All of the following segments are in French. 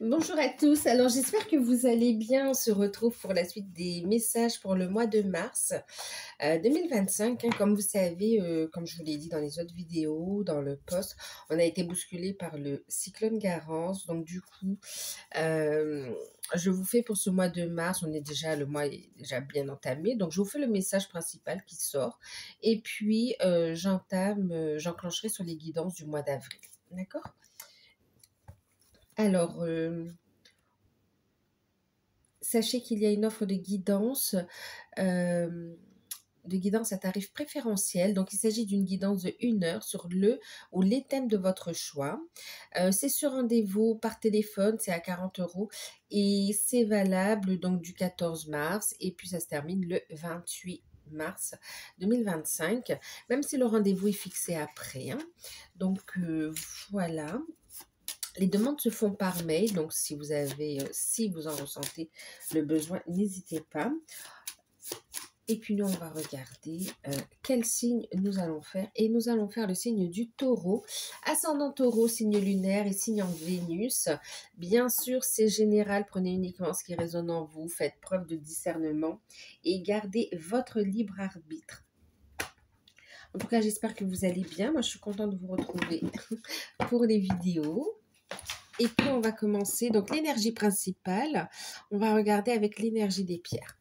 Bonjour à tous, alors j'espère que vous allez bien. On se retrouve pour la suite des messages pour le mois de mars 2025. Comme vous savez, comme je vous l'ai dit dans les autres vidéos, dans le post, on a été bousculé par le cyclone Garance. Donc du coup, je vous fais pour ce mois de mars, le mois est déjà bien entamé. Donc je vous fais le message principal qui sort. Et puis j'enclencherai sur les guidances du mois d'avril. D'accord? Alors, sachez qu'il y a une offre euh, de guidance à tarif préférentiel. Donc, il s'agit d'une guidance de 1 heure sur le ou les thèmes de votre choix. C'est sur rendez-vous par téléphone, c'est à 40 euros et c'est valable donc du 14 mars et puis ça se termine le 28 mars 2025, même si le rendez-vous est fixé après, hein. Donc, voilà. Les demandes se font par mail, donc si vous en ressentez le besoin, n'hésitez pas. Et puis nous, on va regarder quel signe nous allons faire. Et nous allons faire le signe du taureau, ascendant taureau, signe lunaire et signe en Vénus. Bien sûr, c'est général, prenez uniquement ce qui résonne en vous, faites preuve de discernement et gardez votre libre arbitre. En tout cas, j'espère que vous allez bien. Moi, je suis contente de vous retrouver pour les vidéos. Et puis, on va commencer. Donc, l'énergie principale, on va regarder avec l'énergie des pierres.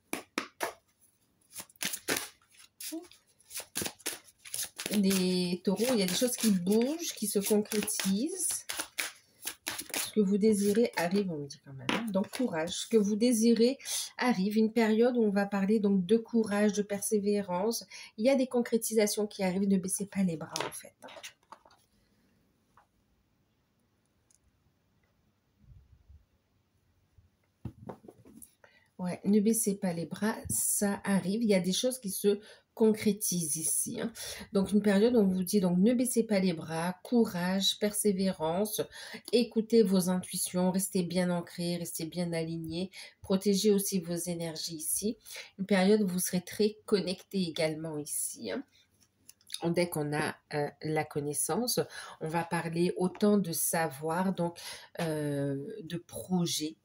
Les taureaux, il y a des choses qui bougent, qui se concrétisent. Ce que vous désirez arrive, on me dit quand même. Donc, courage. Ce que vous désirez arrive. Une période où on va parler donc de courage, de persévérance. Il y a des concrétisations qui arrivent. Ne baissez pas les bras, en fait. Ouais, ne baissez pas les bras, ça arrive. Il y a des choses qui se concrétisent ici, hein. Donc, une période où on vous dit, donc, ne baissez pas les bras, courage, persévérance, écoutez vos intuitions, restez bien ancrés, restez bien alignés, protégez aussi vos énergies ici. Une période où vous serez très connectés également ici, hein. Dès qu'on a la connaissance, on va parler autant de savoir, donc de projet,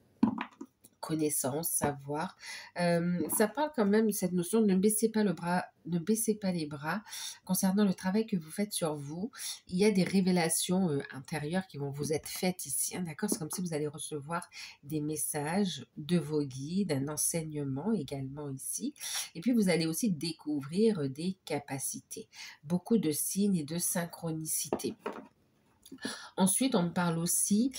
connaissance, savoir. Ça parle quand même de cette notion de ne baissez pas le bras, ne baissez pas les bras concernant le travail que vous faites sur vous. Il y a des révélations intérieures qui vont vous être faites ici, hein, d'accord? C'est comme si vous allez recevoir des messages de vos guides, un enseignement également ici. Et puis, vous allez aussi découvrir des capacités, beaucoup de signes et de synchronicité. Ensuite, on me parle aussi,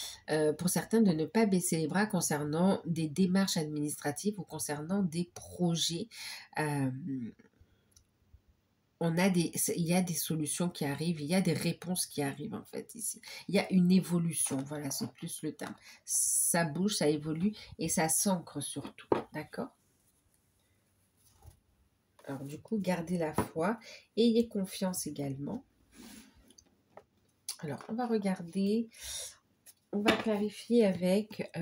pour certains, de ne pas baisser les bras concernant des démarches administratives ou concernant des projets. Il y a des solutions qui arrivent, il y a des réponses qui arrivent en fait ici. Il y a une évolution, voilà, c'est plus le terme. Ça bouge, ça évolue et ça s'ancre surtout, d'accord? Alors du coup, gardez la foi, ayez confiance également. Alors, on va regarder, on va clarifier avec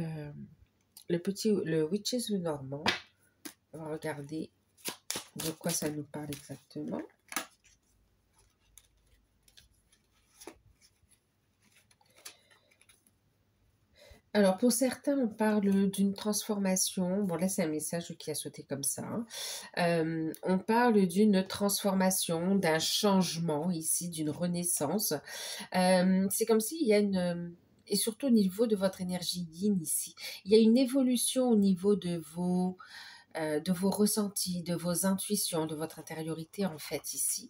le Witches Normand. On va regarder de quoi ça nous parle exactement. Alors, pour certains, on parle d'une transformation. Bon, là, c'est un message qui a sauté comme ça, hein. On parle d'une transformation, d'un changement ici, d'une renaissance. C'est comme s'il y a une... Et surtout au niveau de votre énergie yin ici. Il y a une évolution au niveau de vos ressentis, de vos intuitions, de votre intériorité en fait ici.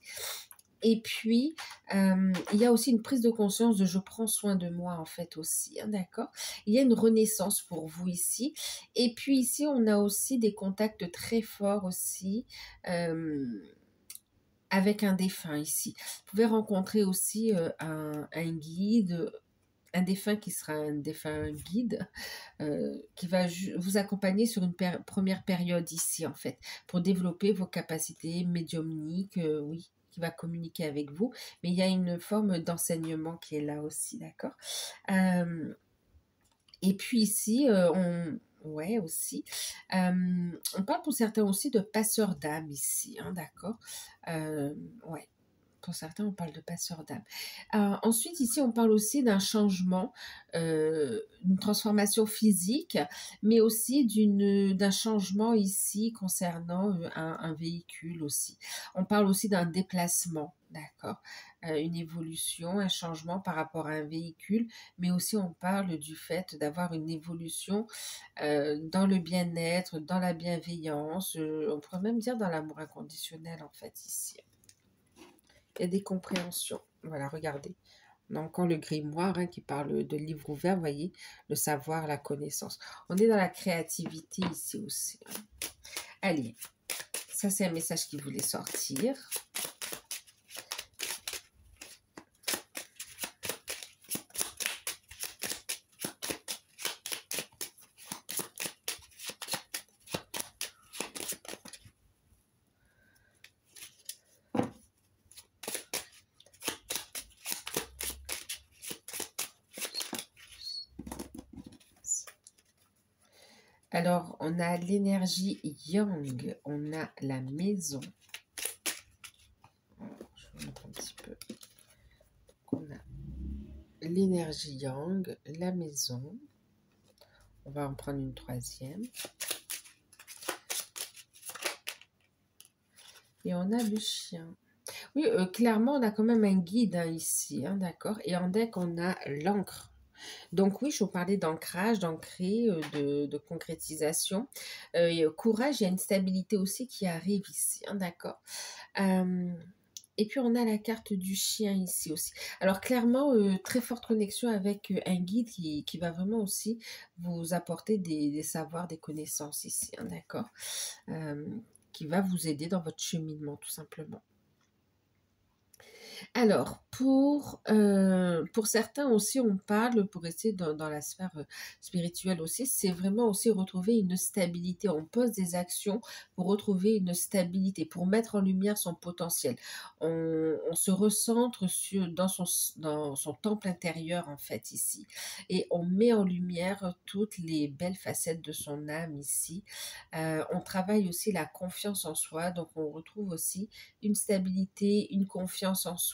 Et puis, il y a aussi une prise de conscience de je prends soin de moi en fait aussi, hein, d'accord? Il y a une renaissance pour vous ici. Et puis ici, on a aussi des contacts très forts aussi avec un défunt ici. Vous pouvez rencontrer aussi un guide, un défunt qui sera un défunt guide, qui va vous accompagner sur une première période ici, en fait, pour développer vos capacités médiumniques, oui, qui va communiquer avec vous. Mais il y a une forme d'enseignement qui est là aussi, d'accord? Et puis ici, ouais, aussi, on parle pour certains aussi de passeurs d'âme ici, hein, d'accord? Ouais. Pour certains, on parle de passeur d'âme. Ensuite, ici, on parle aussi d'un changement, d'une transformation physique, mais aussi d'un changement ici concernant un véhicule aussi. On parle aussi d'un déplacement, d'accord? Une évolution, un changement par rapport à un véhicule, mais aussi on parle du fait d'avoir une évolution dans le bien-être, dans la bienveillance, on pourrait même dire dans l'amour inconditionnel en fait ici. Il y a des compréhensions. Voilà, regardez. On a encore le grimoire hein, qui parle de livre ouvert, vous voyez, le savoir, la connaissance. On est dans la créativité ici aussi. Allez, ça c'est un message qui voulait sortir. Alors, on a l'énergie yang, on a la maison. Je vous montre un petit peu. On a l'énergie yang, la maison. On va en prendre une troisième. Et on a le chien. Oui, clairement, on a quand même un guide hein, ici, hein, d'accord. Et en deck, on a l'encre. Donc oui, je vous parlais d'ancrage, d'ancrer, de concrétisation. Courage, il y a une stabilité aussi qui arrive ici, hein, d'accord. Et puis on a la carte du chien ici aussi. Alors clairement, très forte connexion avec un guide qui va vraiment aussi vous apporter des savoirs, des connaissances ici, hein, d'accord. Qui va vous aider dans votre cheminement tout simplement. Alors, pour certains aussi, on parle, pour rester dans la sphère spirituelle aussi, c'est vraiment aussi retrouver une stabilité. On pose des actions pour retrouver une stabilité, pour mettre en lumière son potentiel. On se recentre dans son temple intérieur, en fait, ici. Et on met en lumière toutes les belles facettes de son âme ici. On travaille aussi la confiance en soi, donc on retrouve aussi une stabilité, une confiance en soi.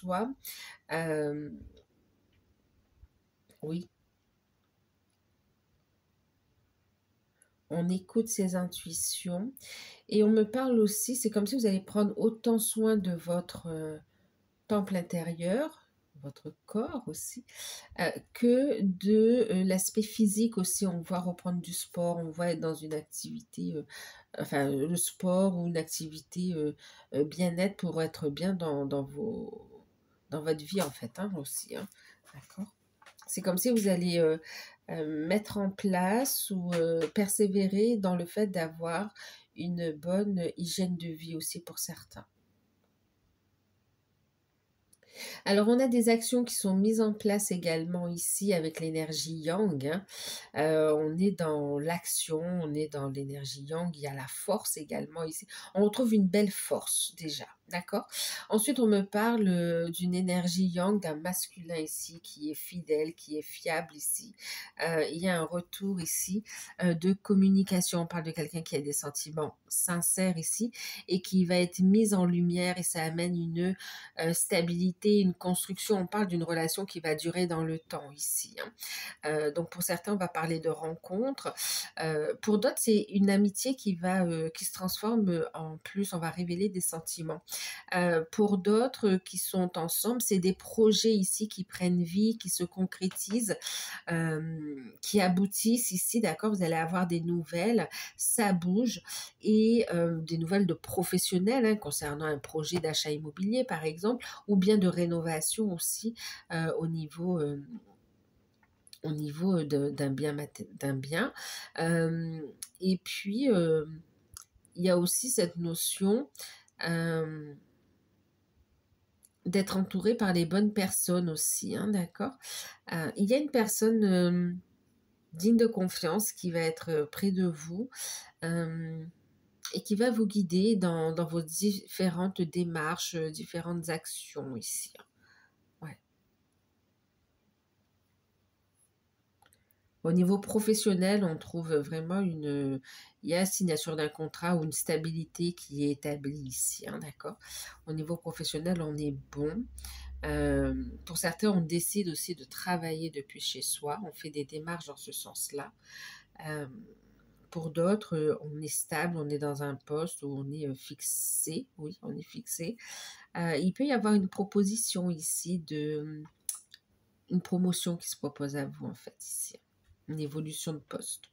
Oui, on écoute ses intuitions et on me parle aussi, c'est comme si vous allez prendre autant soin de votre temple intérieur, votre corps aussi, que de l'aspect physique aussi. On va reprendre du sport, on va être dans une activité, enfin le sport ou une activité bien-être pour être bien dans votre vie en fait hein, aussi. Hein. D'accord. C'est comme si vous allez mettre en place ou persévérer dans le fait d'avoir une bonne hygiène de vie aussi pour certains. Alors, on a des actions qui sont mises en place également ici avec l'énergie yang. Hein. On est dans l'action, on est dans l'énergie yang. Il y a la force également ici. On retrouve une belle force déjà, d'accord? Ensuite, on me parle d'une énergie yang, d'un masculin ici qui est fidèle, qui est fiable ici. Il y a un retour ici de communication. On parle de quelqu'un qui a des sentiments sincères ici et qui va être mis en lumière et ça amène une stabilité, une construction. On parle d'une relation qui va durer dans le temps ici. Hein. Donc pour certains, on va parler de rencontres. Pour d'autres, c'est une amitié qui se transforme en plus. On va révéler des sentiments. Pour d'autres qui sont ensemble, c'est des projets ici qui prennent vie, qui se concrétisent, qui aboutissent ici. D'accord, vous allez avoir des nouvelles, ça bouge et des nouvelles de professionnels hein, concernant un projet d'achat immobilier par exemple, ou bien de rénovation aussi au niveau d'un bien. Et puis, il y a aussi cette notion d'être entouré par les bonnes personnes aussi, hein, d'accord. Il y a une personne digne de confiance qui va être près de vous et qui va vous guider dans vos différentes démarches, différentes actions ici. Ouais. Au niveau professionnel, on trouve vraiment il y a signature d'un contrat ou une stabilité qui est établie ici, hein, d'accord? Au niveau professionnel, on est bon. Pour certains, on décide aussi de travailler depuis chez soi. On fait des démarches dans ce sens-là. Euh, pour d'autres, on est stable, on est dans un poste où on est fixé. Oui, on est fixé. Il peut y avoir une proposition ici une promotion qui se propose à vous, en fait, ici. Une évolution de poste.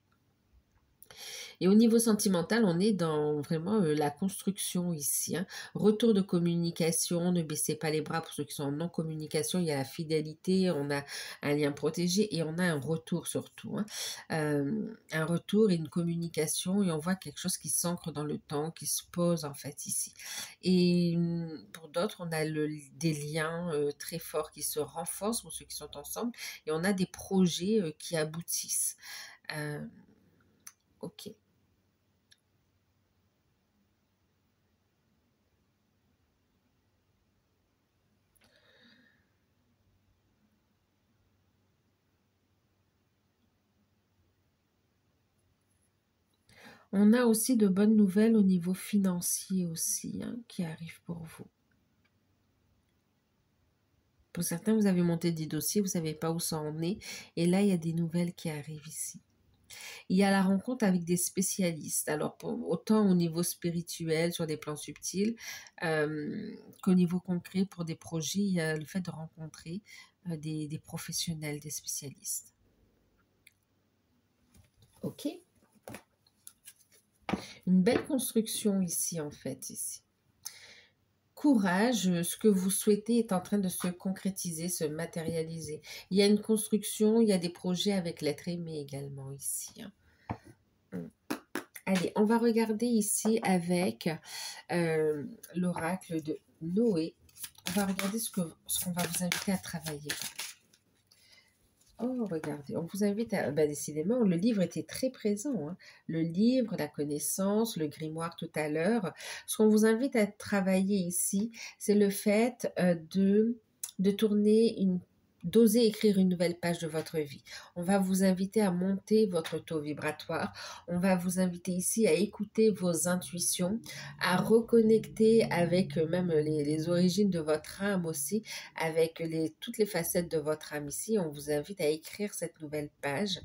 Et au niveau sentimental, on est dans vraiment la construction ici, hein. Retour de communication, ne baissez pas les bras pour ceux qui sont en non-communication. Il y a la fidélité, on a un lien protégé et on a un retour surtout, hein. Un retour et une communication et on voit quelque chose qui s'ancre dans le temps, qui se pose en fait ici. Et pour d'autres, on a des liens très forts qui se renforcent pour ceux qui sont ensemble et on a des projets qui aboutissent. Ok. On a aussi de bonnes nouvelles au niveau financier aussi, hein, qui arrivent pour vous. Pour certains, vous avez monté des dossiers, vous ne savez pas où ça en est. Et là, il y a des nouvelles qui arrivent ici. Il y a la rencontre avec des spécialistes. Alors, autant au niveau spirituel, sur des plans subtils, qu'au niveau concret, pour des projets, il y a le fait de rencontrer des professionnels, des spécialistes. Ok? Une belle construction ici, en fait, ici. Courage, ce que vous souhaitez est en train de se concrétiser, se matérialiser. Il y a une construction, il y a des projets avec l'être aimé également ici, hein. Allez, on va regarder ici avec l'oracle de Noé. On va regarder ce qu'on va vous inviter à travailler. Oh, regardez, on vous invite à... Ben, décidément, le livre était très présent, hein. Le livre, la connaissance, le grimoire tout à l'heure. Ce qu'on vous invite à travailler ici, c'est le fait de tourner d'oser écrire une nouvelle page de votre vie. On va vous inviter à monter votre taux vibratoire. On va vous inviter ici à écouter vos intuitions, à reconnecter avec même les origines de votre âme aussi, avec toutes les facettes de votre âme ici. On vous invite à écrire cette nouvelle page.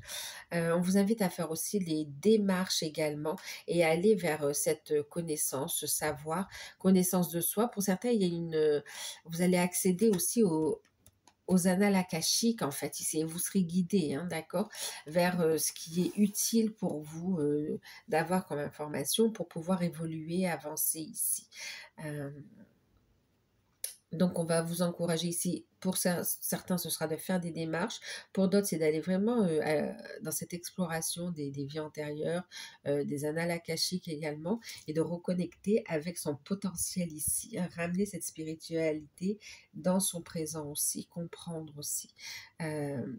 On vous invite à faire aussi les démarches également et à aller vers cette connaissance, ce savoir, connaissance de soi. Pour certains, vous allez accéder aussi aux annales akashiques, en fait, ici, et vous serez guidé, hein, d'accord, vers ce qui est utile pour vous d'avoir comme information pour pouvoir évoluer, avancer ici. Donc, on va vous encourager ici. Pour certains, ce sera de faire des démarches. Pour d'autres, c'est d'aller vraiment dans cette exploration des vies antérieures, des annales akashiques également, et de reconnecter avec son potentiel ici, hein, ramener cette spiritualité dans son présent aussi, comprendre aussi. On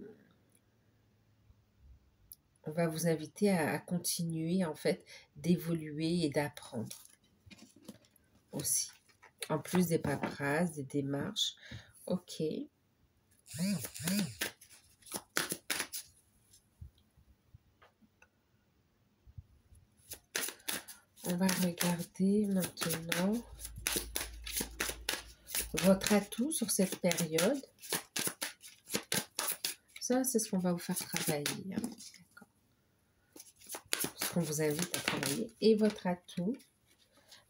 va vous inviter à continuer, en fait, d'évoluer et d'apprendre aussi. En plus des paperasses, des démarches. Ok. On va regarder maintenant votre atout sur cette période. Ça, c'est ce qu'on va vous faire travailler, hein. D'accord. Ce qu'on vous invite à travailler. Et votre atout.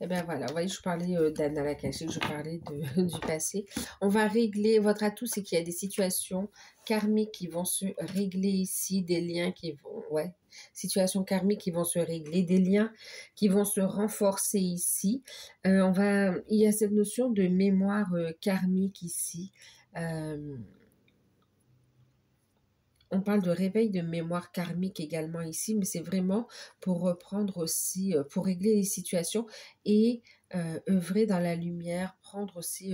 Et bien voilà, vous voyez, je parlais d'Anna Lakashik, je parlais du passé. On va régler, votre atout, c'est qu'il y a des situations karmiques qui vont se régler ici, des liens qui vont, ouais, situations karmiques qui vont se régler, des liens qui vont se renforcer ici. Il y a cette notion de mémoire karmique ici. On parle de réveil de mémoire karmique également ici, mais c'est vraiment pour reprendre aussi, pour régler les situations et œuvrer dans la lumière, prendre aussi,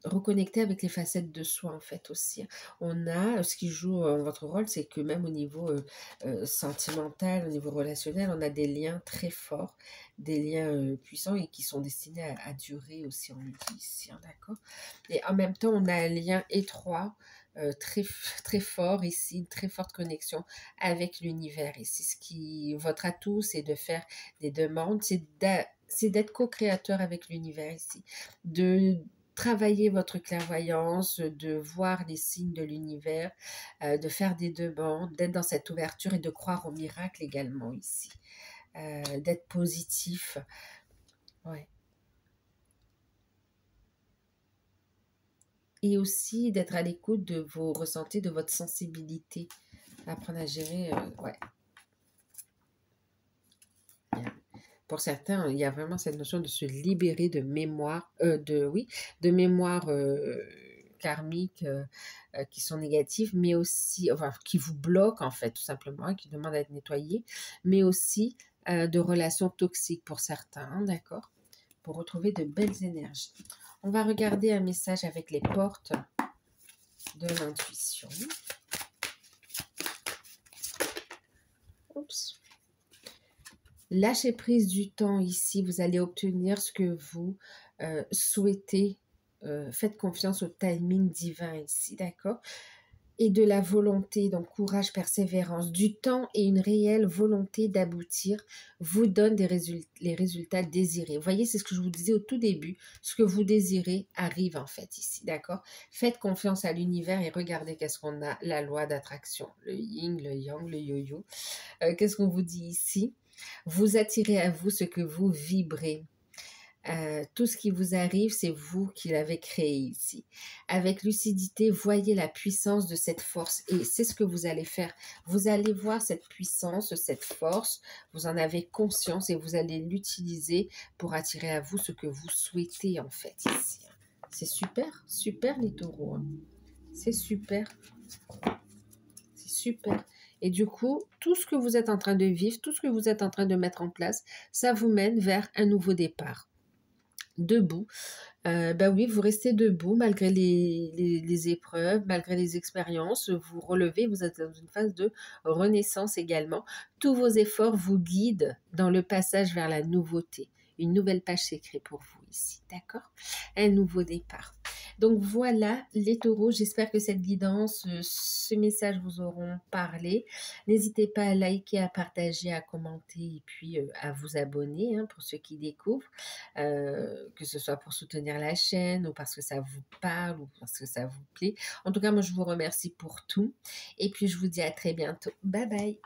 reconnecter avec les facettes de soi en fait aussi. On a, ce qui joue votre rôle, c'est que même au niveau sentimental, au niveau relationnel, on a des liens très forts, des liens puissants et qui sont destinés à durer aussi, on le dit ici, hein, d'accord? Et en même temps, on a un lien étroit très fort ici, une très forte connexion avec l'univers ici. Votre atout, c'est de faire des demandes, c'est d'être co-créateur avec l'univers ici, de travailler votre clairvoyance, de voir les signes de l'univers, de faire des demandes, d'être dans cette ouverture et de croire au miracle également ici, d'être positif. Ouais. Et aussi d'être à l'écoute de vos ressentis, de votre sensibilité. Apprendre à gérer, ouais. Bien. Pour certains, il y a vraiment cette notion de se libérer de mémoire, de mémoires karmiques qui sont négatives, mais aussi, enfin, qui vous bloquent en fait, tout simplement, qui demandent à être nettoyées, mais aussi de relations toxiques pour certains, hein, d'accord? Pour retrouver de belles énergies. On va regarder un message avec les portes de l'intuition. Oups. Lâchez prise du temps ici, vous allez obtenir ce que vous souhaitez. Faites confiance au timing divin ici, d'accord? Et de la volonté, donc courage, persévérance, du temps et une réelle volonté d'aboutir vous donne les résultats désirés. Vous voyez, c'est ce que je vous disais au tout début, ce que vous désirez arrive en fait ici, d'accord? Faites confiance à l'univers et regardez qu'est-ce qu'on a, la loi d'attraction, le yin, le yang, le yo-yo. Qu'est-ce qu'on vous dit ici? Vous attirez à vous ce que vous vibrez. Tout ce qui vous arrive, c'est vous qui l'avez créé ici. Avec lucidité, voyez la puissance de cette force et c'est ce que vous allez faire. Vous allez voir cette puissance, cette force, vous en avez conscience et vous allez l'utiliser pour attirer à vous ce que vous souhaitez en fait ici. C'est super, super les taureaux. Hein. C'est super. C'est super. Et du coup, tout ce que vous êtes en train de vivre, tout ce que vous êtes en train de mettre en place, ça vous mène vers un nouveau départ. Debout. Ben oui, vous restez debout malgré les épreuves, malgré les expériences. Vous relevez, vous êtes dans une phase de renaissance également. Tous vos efforts vous guident dans le passage vers la nouveauté. Une nouvelle page s'écrit pour vous ici, d'accord? Un nouveau départ. Donc voilà les taureaux, j'espère que cette guidance, ce message vous auront parlé. N'hésitez pas à liker, à partager, à commenter et puis à vous abonner hein, pour ceux qui découvrent, que ce soit pour soutenir la chaîne ou parce que ça vous parle ou parce que ça vous plaît. En tout cas, moi je vous remercie pour tout et puis je vous dis à très bientôt. Bye bye!